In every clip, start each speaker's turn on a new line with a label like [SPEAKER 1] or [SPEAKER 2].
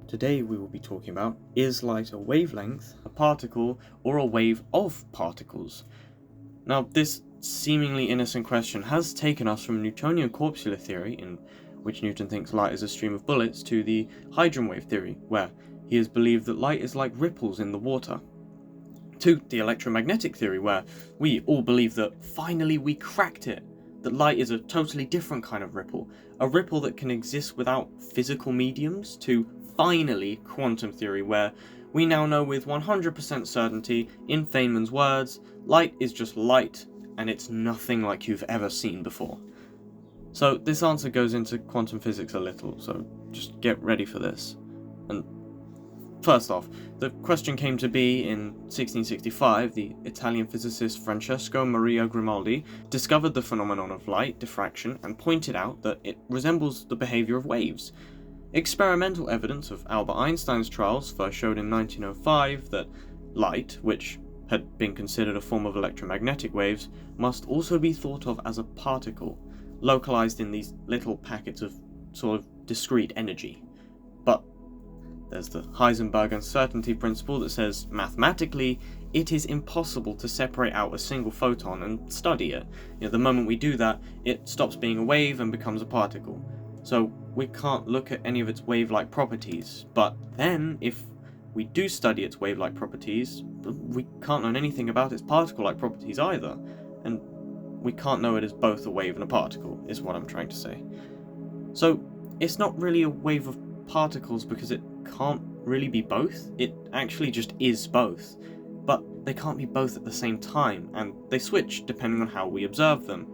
[SPEAKER 1] Today we will be talking about, is light a wavelength, a particle, or a wave of particles? Now, this seemingly innocent question has taken us from Newtonian corpuscular theory, in which Newton thinks light is a stream of bullets, to the hydrogen wave theory, where he has believed that light is like ripples in the water, to the electromagnetic theory, where we all believe that finally we cracked it, that light is a totally different kind of ripple, a ripple that can exist without physical mediums, to finally quantum theory, where we now know with 100% certainty, in Feynman's words, light is just light, and it's nothing like you've ever seen before. So this answer goes into quantum physics a little, so just get ready for this. And first off, the question came to be in 1665. The Italian physicist Francesco Maria Grimaldi discovered the phenomenon of light diffraction and pointed out that it resembles the behavior of waves. Experimental evidence of Albert Einstein's trials first showed in 1905 that light, which had been considered a form of electromagnetic waves, must also be thought of as a particle, localized in these little packets of sort of discrete energy. But there's the Heisenberg uncertainty principle that says, mathematically, it is impossible to separate out a single photon and study it. The moment we do that, it stops being a wave and becomes a particle. So we can't look at any of its wave-like properties. But then, if we do study its wave-like properties, we can't learn anything about its particle-like properties either. And we can't know it as both a wave and a particle, is what I'm trying to say. So it's not really a wave of particles because it can't really be both. It actually just is both. But they can't be both at the same time, and they switch depending on how we observe them.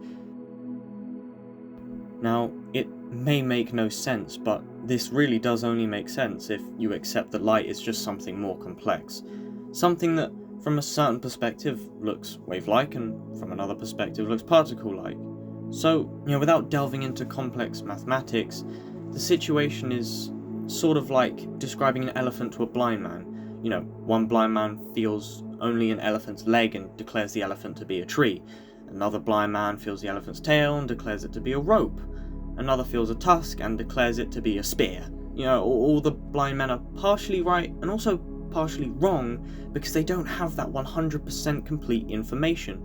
[SPEAKER 1] Now, it may make no sense, but this really does only make sense if you accept that light is just something more complex. Something that, from a certain perspective, looks wave-like, and from another perspective looks particle-like. So, without delving into complex mathematics, the situation is sort of like describing an elephant to a blind man. One blind man feels only an elephant's leg and declares the elephant to be a tree. Another blind man feels the elephant's tail and declares it to be a rope. Another feels a tusk and declares it to be a spear. All the blind men are partially right and also partially wrong because they don't have that 100% complete information.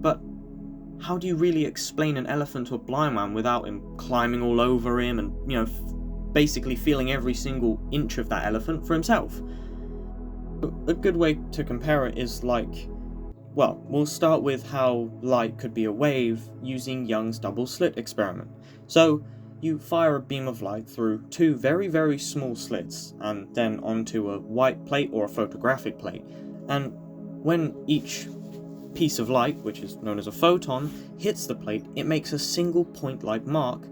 [SPEAKER 1] But how do you really explain an elephant to a blind man without him climbing all over him and, basically feeling every single inch of that elephant for himself? A good way to compare it is we'll start with how light could be a wave using Young's double slit experiment. So you fire a beam of light through two very, very small slits and then onto a white plate or a photographic plate. And when each piece of light, which is known as a photon, hits the plate, it makes a single point-like mark,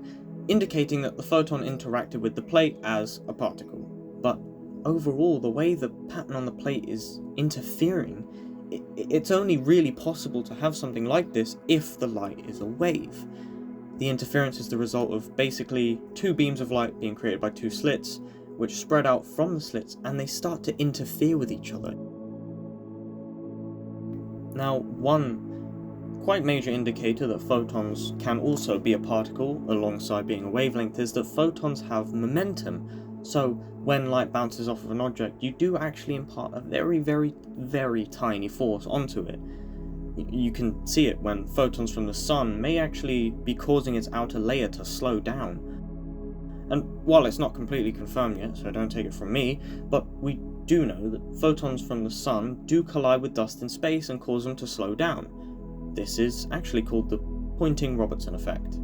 [SPEAKER 1] indicating that the photon interacted with the plate as a particle. But overall, the way the pattern on the plate is interfering, it's only really possible to have something like this if the light is a wave. The interference is the result of basically two beams of light being created by two slits, which spread out from the slits, and they start to interfere with each other. Now, one quite major indicator that photons can also be a particle alongside being a wavelength is that photons have momentum. So when light bounces off of an object, you do actually impart a very, very, very tiny force onto it. You can see it when photons from the sun may actually be causing its outer layer to slow down. And while it's not completely confirmed yet, so don't take it from me, but we do know that photons from the sun do collide with dust in space and cause them to slow down. This is actually called the Poynting-Robertson effect.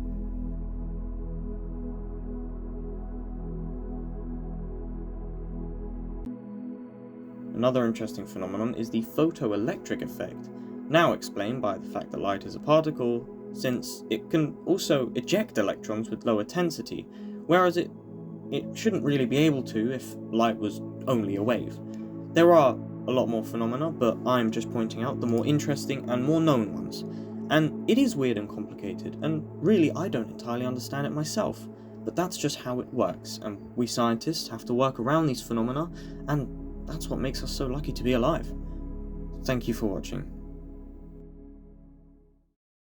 [SPEAKER 1] Another interesting phenomenon is the photoelectric effect, now explained by the fact that light is a particle, since it can also eject electrons with lower tensity, whereas it shouldn't really be able to if light was only a wave. There are a lot more phenomena, but I'm just pointing out the more interesting and more known ones. And it is weird and complicated, and really I don't entirely understand it myself, but that's just how it works, and we scientists have to work around these phenomena, and that's what makes us so lucky to be alive. Thank you for watching.